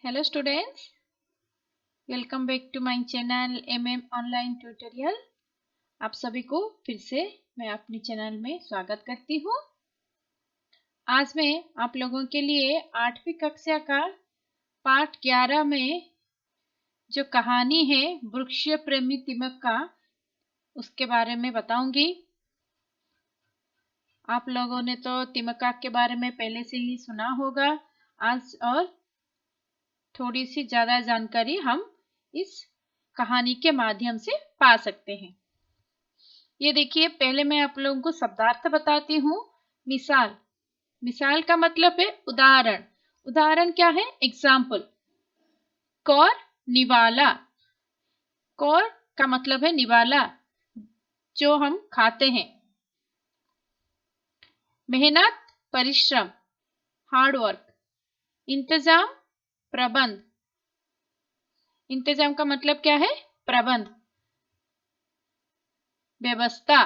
Hello students, welcome back to my channel online tutorial. आप सभी को फिर से मैं अपने चैनल में स्वागत करती हूँ। आज मैं आप लोगों के लिए 8वीं कक्षा का पाठ 11 में जो कहानी है वृक्ष प्रेमी तिमक का, उसके बारे में बताऊंगी। आप लोगों ने तो तिमका के बारे में पहले से ही सुना होगा। आज और थोड़ी सी ज़्यादा जानकारी हम इस कहानी के माध्यम से पा सकते हैं। ये देखिए, पहले मैं आप लोगों को शब्दार्थ बताती हूँ। मिसाल, मिसाल का मतलब है उदाहरण। उदाहरण क्या है? एग्जाम्पल। कौर निवाला, कौर का मतलब है निवाला, जो हम खाते हैं। मेहनत, परिश्रम, हार्ड वर्क। इंतजाम, प्रबंध। इंतजाम का मतलब क्या है? प्रबंध। व्यवस्था,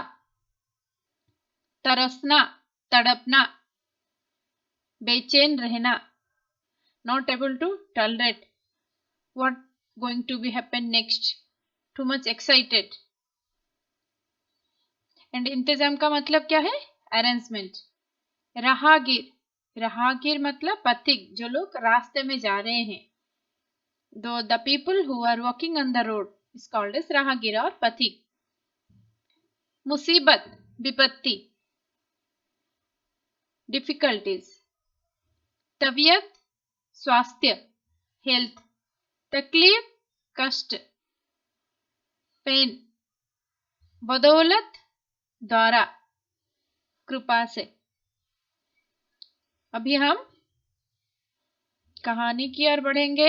तरसना, तड़पना, बेचैन रहना, not able to tolerate what going to be happen next, too much excited। And इंतजाम का मतलब क्या है? अरेंजमेंट। राहगीर, राहगीर मतलब पथिक, जो लोग रास्ते में जा रहे हैं। The people who are walking on the road is called as राहगीर और पथिक। मुसीबत, विपत्ति, डिफिकल्टीज। तबीयत, स्वास्थ्य, हेल्थ। तकलीफ, कष्ट। पेन, बदौलत, द्वारा, कृपा से। अभी हम कहानी की ओर बढ़ेंगे।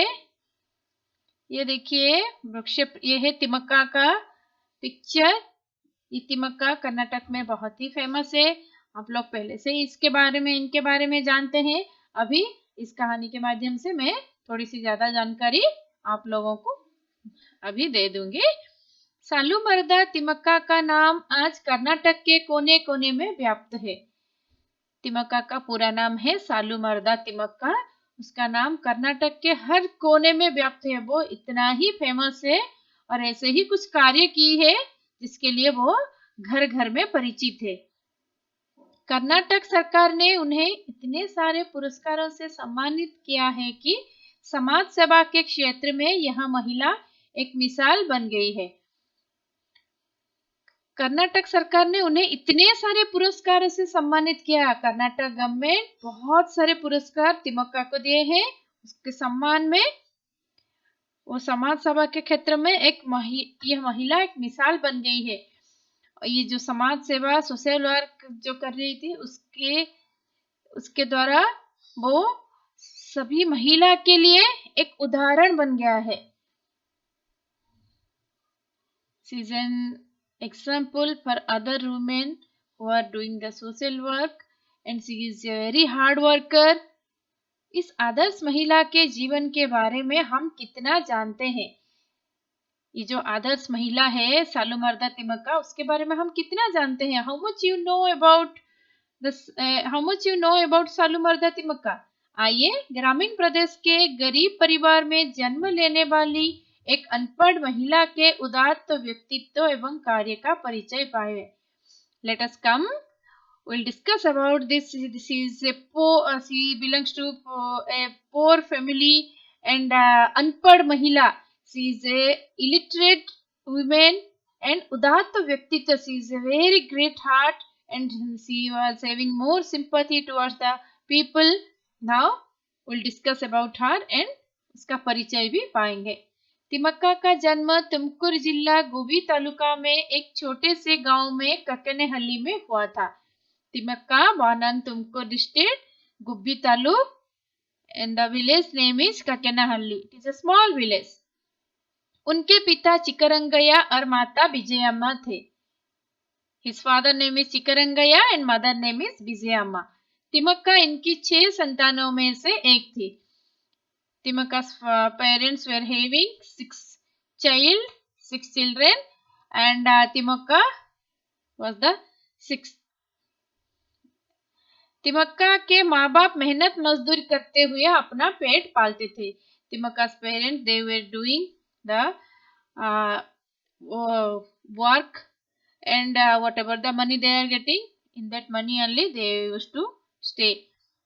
ये देखिए वृक्ष, ये है तिमक्का का पिक्चर। ये तिमक्का कर्नाटक में बहुत ही फेमस है। आप लोग पहले से इसके बारे में, इनके बारे में जानते हैं। अभी इस कहानी के माध्यम से मैं थोड़ी सी ज्यादा जानकारी आप लोगों को अभी दे दूंगी। सालूमरदा तिमक्का का नाम आज कर्नाटक के कोने कोने में व्याप्त है। तिमक्का का पूरा नाम है सालूमरदा तिमक्का। उसका नाम कर्नाटक के हर कोने में व्याप्त है। वो इतना ही फेमस है और ऐसे ही कुछ कार्य की है जिसके लिए वो घर घर में परिचित है। कर्नाटक सरकार ने उन्हें इतने सारे पुरस्कारों से सम्मानित किया है कि समाज सेवा के क्षेत्र में यह महिला एक मिसाल बन गई है। कर्नाटक सरकार ने उन्हें इतने सारे पुरस्कारों से सम्मानित किया। कर्नाटक गवर्नमेंट बहुत सारे पुरस्कार तिमक्का को दिए हैं। उसके सम्मान में वो समाज सेवा के क्षेत्र में यह महिला एक मिसाल बन गई है। ये जो समाज सेवा, सोशल वर्क जो कर रही थी, उसके द्वारा वो सभी महिला के लिए एक उदाहरण बन गया है। Season example for other women who are doing the social work and she is a very hard worker। इस आदर्श महिला के जीवन के बारे में हम कितना जानते हैं? ये जो आदर्श महिला है सालूमरदा तिमक्का, उसके बारे में हम कितना जानते हैं? How much you know about Saalumarada Thimmakka? आइए, ग्रामीण प्रदेश के गरीब परिवार में जन्म लेने वाली एक अनपढ़ महिला के उदात्त व्यक्तित्व एवं कार्य का परिचय पाए। Let us come. We'll discuss about this. This is a poor. She belongs to a poor family and unpad mahila. She is a illiterate woman and udatta व्यक्तित्व. She is a very great heart and she was having more sympathy towards the people. Now we'll discuss about her and उसका परिचय भी पाएंगे। तिमक्का का जन्म तुमकुर जिला गुबी तालुका में एक छोटे से गांव में ककनेहल्ली में हुआ था। तिमक्का born in Tumkur district, Gubbi taluk, and the village name is ककनेहल्ली। It is a small village। उनके पिता चिकरंगया और माता विजयम्मा थे। His father name is चिकरंगया and mother name is Vijayamma. तिमक्का इनकी 6 संतानों में से एक थी। Timakka's parents were having 6 children and Timakka was the 6th। तिमक्का के माँ बाप मेहनत मजदूरी करते हुए अपना पेट पालते थे। Timaka's parents, they were doing the work, and whatever the money they are getting, in that money only they used to stay.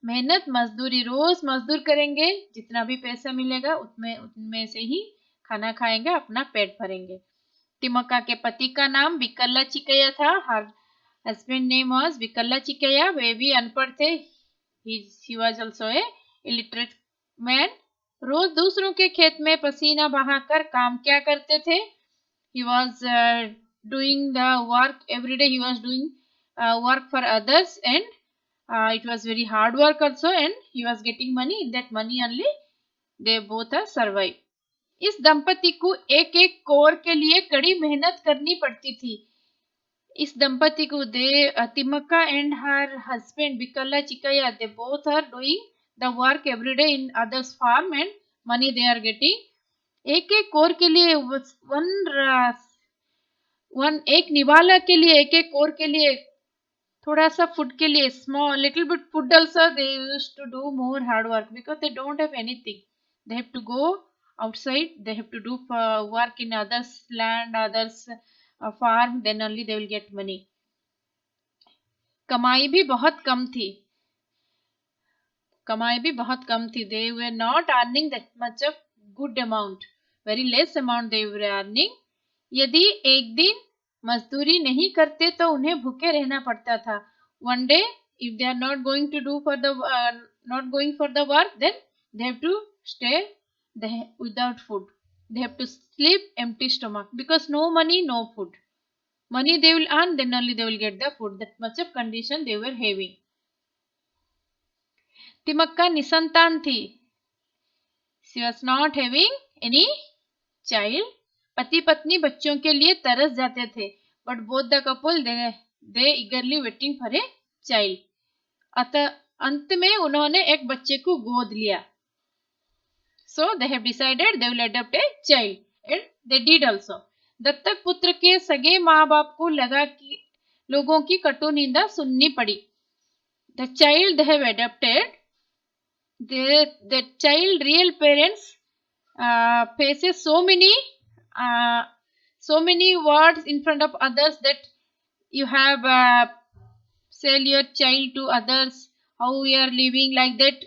मेहनत मजदूरी, रोज मजदूर करेंगे, जितना भी पैसा मिलेगा उनमें से ही खाना खाएंगे, अपना पेट भरेंगे। तिमक्का के पति का नाम विकल्ला चिकैया था। Her husband name was Bikkala Chikkaiah. वे भी अनपढ़ थे। He was also a illiterate man. रोज दूसरों के खेत में पसीना बहाकर काम क्या करते थे? He was doing the work every day. He was doing work for others, and it was very hard work also, and he was getting money. In that money only they both are survive. इस दंपति को एक एक core के लिए कड़ी मेहनत करनी पड़ती थी। इस दंपति को तिमक्का and her husband Vikalla Chikaya, they both are doing the work every day in others farm, and money they are getting. एक एक कोर के लिए एक निवाला के लिए, एक एक कोर के लिए, थोड़ा सा फूड के लिए, small little bit food also they used to do more hard work because they don't have anything. They have to go outside, they have to do work in others land, others farm, then only they will get money. कमाई भी बहुत कम थी। They were not earning that much of good amount, very less amount they were earning. यदि एक दिन मजदूरी नहीं करते तो उन्हें भूखे रहना पड़ता था। One day, if they are not going for the work, then they have to stay without food. They have to sleep empty stomach because no money, no food. Money they will earn, then only they will get the food. That much of condition they were having. तिमक्का निसंतान थी। She was not having any child. पति पत्नी बच्चों के लिए तरस जाते थे। But both the couple they eagerly waiting for a child. अतः अंत में उन्होंने एक बच्चे को गोद लिया। So they have decided they will adopt a child, and they did also. दत्तक पुत्र के सगे माँ बाप को लगा कि लोगों की कटु निंदा सुननी पड़ी। The child they have adopted, the child real parents faces so many words in front of others that you have sell your child to others, how we are living like that.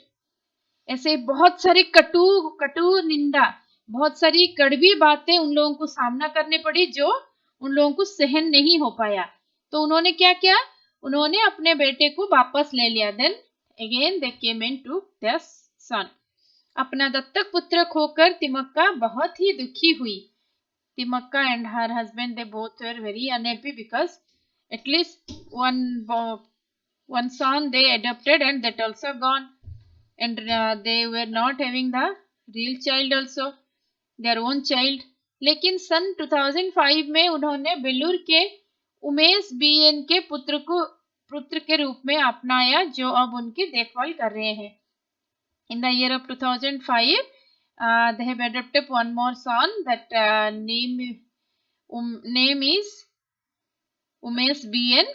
ऐसे बहुत सारी कटु निंदा, बहुत सारी कड़वी बातें उन लोगों को सामना करने पड़ी जो उन लोगों को सहन नहीं हो पाया। तो उन्होंने क्या किया? उन्होंने अपने बेटे को वापस ले लिया। Then again they came and took their son. अपना दत्तक पुत्र खोकर तिमक्का बहुत ही दुखी हुई। तिमक्का and her husband, they both were very unhappy because at least one son they adopted and that also gone, and they were not having the real child also, their own child. लेकिन सन 2005 में उन्होंने बेलूर के Umesh BN के पुत्र के रूप में अपनाया, जो अब उनकी देखभाल कर रहे हैं। In the year of 2005, they have adopted one more son. That name is Umesh BN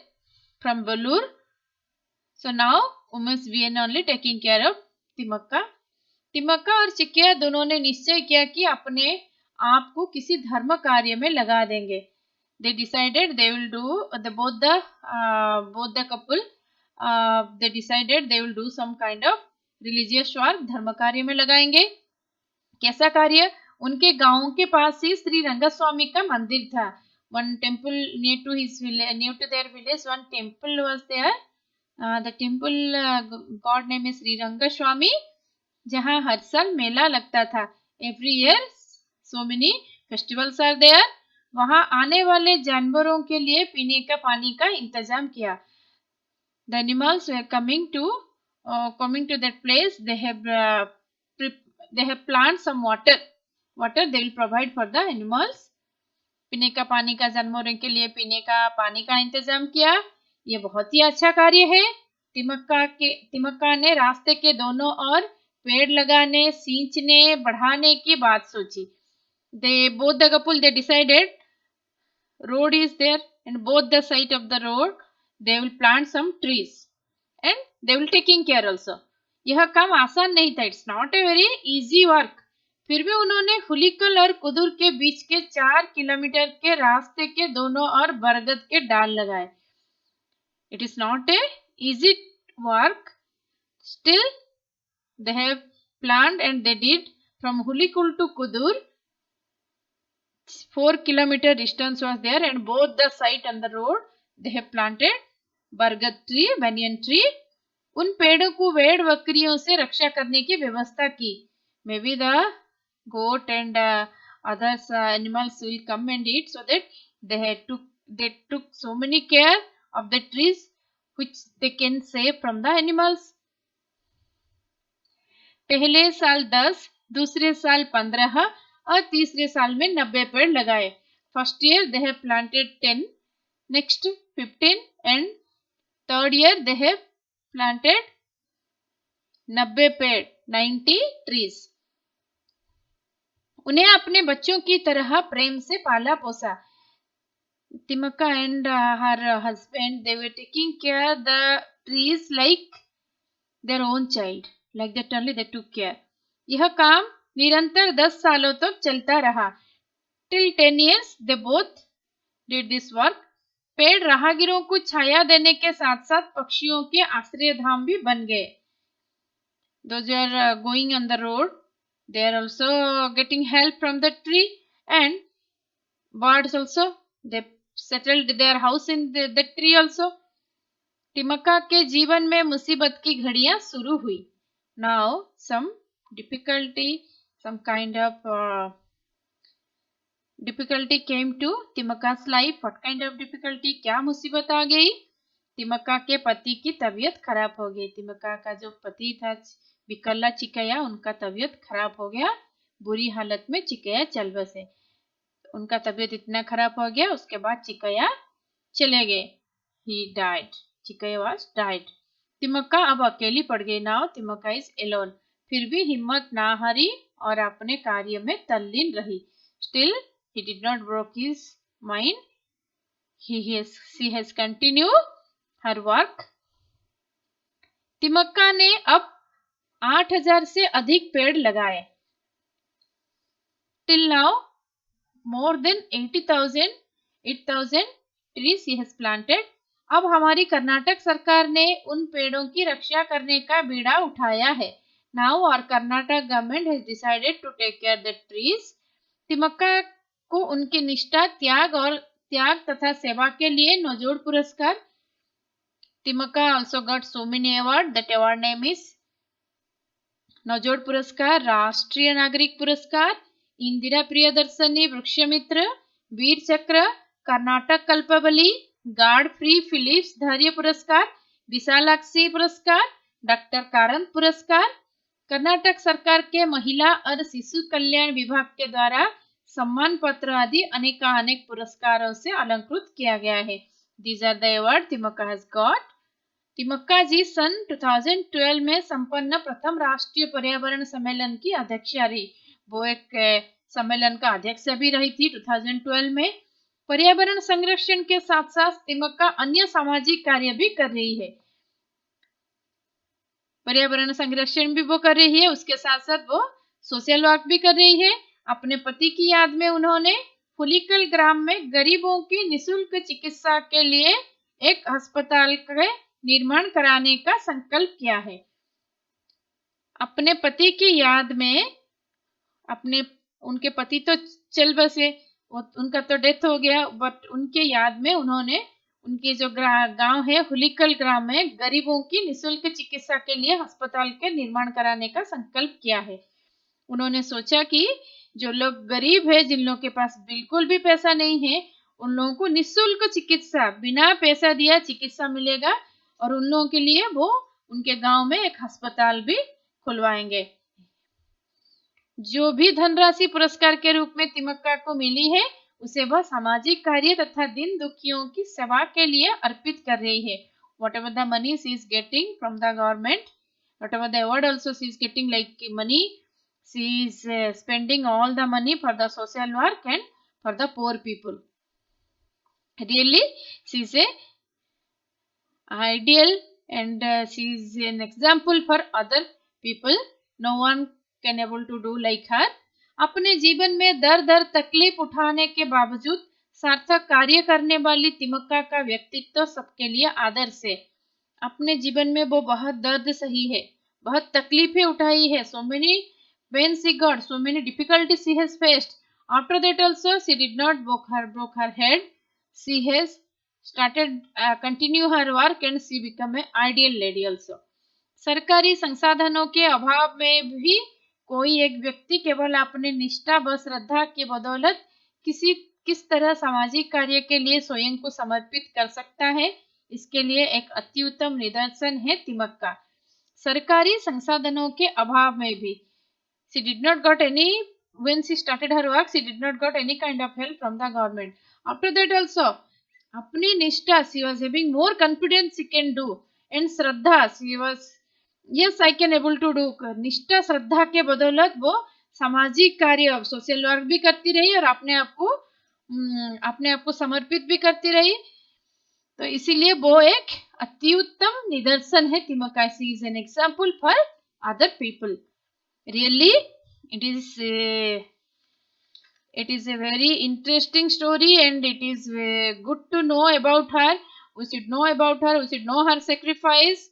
from Belur. So now Umesh BN only taking care of तिमक्का। तिमक्का और चिकिया दोनों ने निश्चय किया कि अपने आप को किसी धर्म कार्य में लगा देंगे। They decided they will do both the couple. They decided they will do some kind of religious work, धर्म कार्य में लगाएंगे। कैसा कार्य? उनके गांव के पास ही श्री रंगस्वामी का मंदिर था। One temple near to their village, one temple was there. The temple god name is Sri Rangaswamy, जहाँ हर साल मेला लगता था। Every year so many festivals are there. वहाँ आने वाले जानवरों के लिए पीने का पानी का इंतजाम किया। The animals were coming to that place. They have planned some water they will provide for the animals. पीने का पानी का, जानवरों के लिए पीने का पानी का इंतजाम किया। ये बहुत ही अच्छा कार्य है। तिमक्का ने रास्ते के दोनों ओर पेड़ लगाने, सींचने, बढ़ाने की बात सोची। Both the couple they decided road is there, and both the side of the road they will plant some trees and they will taking care also. यह काम आसान नहीं था। It's not a very easy work फिर भी उन्होंने हुलिकल और कुदुर के बीच के 4 किलोमीटर के रास्ते के दोनों ओर बरगद के डाल लगाए। It is not a easy work, still they have planned and they did from Hulikul to Kudur. 4-kilometer distance was there and both the site and the road they have planted बरगद tree, banyan tree. उन पेड़ों को भेड़ बकरियों से रक्षा करने की व्यवस्था की। May be the goat and others animals will come and eat, so that they took so many care of the trees which they can save from the animals. पहले साल 10, दूसरे साल 15 और तीसरे साल में 90 पेड़ लगाए। First year they have planted 10, next 15 and third year they have planted 90 पेड़, 90 ट्रीज। उन्हें अपने बच्चों की तरह प्रेम से पाला पोसा। Thimmakka and her husband they were taking care the trees like their own child, like that only they took care. यह काम निरंतर 10 सालों तक चलता रहा। Till 10 years they both did this work. पेड़ राहगीरों को छाया देने के साथ साथ पक्षियों के आश्रय धाम भी बन गए। Those who are going on the road, they are also getting help from the tree, and birds also, they settled their house in the tree also. तिमक्का के जीवन में मुसीबत की घड़ियां शुरू हुई। Now some difficulty, some kind of difficulty came to तिमक्का's life. What kind of difficulty? क्या मुसीबत आ गई? तिमक्का के पति की तबीयत खराब हो गई। तिमक्का का जो पति था विकल्ला चिकैया, उनका तबीयत खराब हो गया। बुरी हालत में चिकैया चल बसे। उनका तबीयत इतना खराब हो गया, उसके बाद चिकैया चले गए। He died. चिकैया was died. तिमक्का अब अकेली पड़ गई। Now Thimmakka is alone. फिर भी हिम्मत ना हारी और अपने कार्य में तल्लीन रही। Still he did not broke his mind, she has continue her work. Thimmakka ने अब 8000 से अधिक पेड़ लगाए। Till now more than 8,000 trees he has planted. अब हमारी कर्नाटक सरकार ने उन पेड़ों की रक्षा करने का बीड़ा उठाया है। Now our Karnataka government has decided to take care the trees. तिमक्का को उनकी निष्ठा, त्याग तथा सेवा के लिए नौजोड़ पुरस्कार। तिमक्का also got so many awards. That award name is नौजोड़ पुरस्कार, राष्ट्रीय नागरिक पुरस्कार, इंदिरा प्रियदर्शनी वृक्षमित्र, वीर चक्र, कर्नाटक कल्पबली, गार्ड फ्री फिलिप्स धैर्य पुरस्कार, विशालाक्षी पुरस्कार, डॉक्टर कारंत पुरस्कार। कर्नाटक सरकार के महिला और शिशु कल्याण विभाग के द्वारा सम्मान पत्र आदि अनेकानेक पुरस्कारों से अलंकृत किया गया है। These are the awards तिमक्का has got. तिमक्का जी सन 2012 में संपन्न प्रथम राष्ट्रीय पर्यावरण सम्मेलन की अध्यक्षा रही। वो एक सम्मेलन का अध्यक्ष भी रही थी 2012 में। पर्यावरण संरक्षण के साथ साथ तिमक्का अन्य सामाजिक कार्य भी कर रही है। पर्यावरण संरक्षण भी वो कर रही है, उसके साथ साथ वो सोशल वर्क भी कर रही है। अपने पति की याद में उन्होंने हुलिकल ग्राम में गरीबों की निःशुल्क चिकित्सा के लिए एक अस्पताल के निर्माण कराने का संकल्प किया है। अपने पति की याद में, उनके पति तो चल बसे, उनका तो डेथ हो गया, बट उनके याद में उन्होंने उनके जो गांव है हुलिकल ग्राम में गरीबों की निःशुल्क चिकित्सा के लिए अस्पताल के निर्माण कराने का संकल्प किया है। उन्होंने सोचा कि जो लोग गरीब है, जिन लोगों के पास बिल्कुल भी पैसा नहीं है, उन लोगों को निःशुल्क चिकित्सा, बिना पैसा दिया चिकित्सा मिलेगा, और उन लोगों के लिए वो उनके गांव में एक अस्पताल भी खुलवाएंगे। जो भी धनराशि पुरस्कार के रूप में तिमक्का को मिली है, उसे वह सामाजिक कार्य तथा दिन दुखियों की सेवा के लिए अर्पित कर रही है। Whatever the money she is getting from the government, whatever the award also she is getting like money, she is spending all the money for the social work and for the poor people. Really, she is a ideal and she is an example for other people. No one can able to do like her. अपने जीवन में दर दर तकलीफ उठाने के बावजूद सार्थक कार्य करने वाली तिमक्का का व्यक्तित्व सबके लिए आदर्श है। अपने जीवन में वो बहुत दर्द सही है, बहुत तकलीफें उठाई है। So many pains she got, so many difficulties she has faced. After that also she did not broke her head. She has started continue her work and she become an ideal lady also. सरकारी संसाधनों के अभाव में भी कोई एक व्यक्ति केवल अपने निष्ठा व श्रद्धा की बदौलत किस तरह सामाजिक कार्य के लिए स्वयं को समर्पित कर सकता है, इसके लिए एक अति उत्तम निदर्शन है तिमक्का। सरकारी संसाधनों के अभाव में भी she did not got any when she started her work, she did not got any kind of help from the government. After that also अपनी निष्ठा she was having more confidence she can do, and Shraddha she was yes I can able to do, निष्ठा श्रद्धा के बदौलत वो सामाजिक कार्य social work भी करती रही और अपने आप को समर्पित भी करती रही। तो इसीलिए वो एक अति उत्तम निदर्शन है Thimmakka. She is an example for other people. Really it is a very interesting story and it is good to know about her. We should know about her, we should know her sacrifice,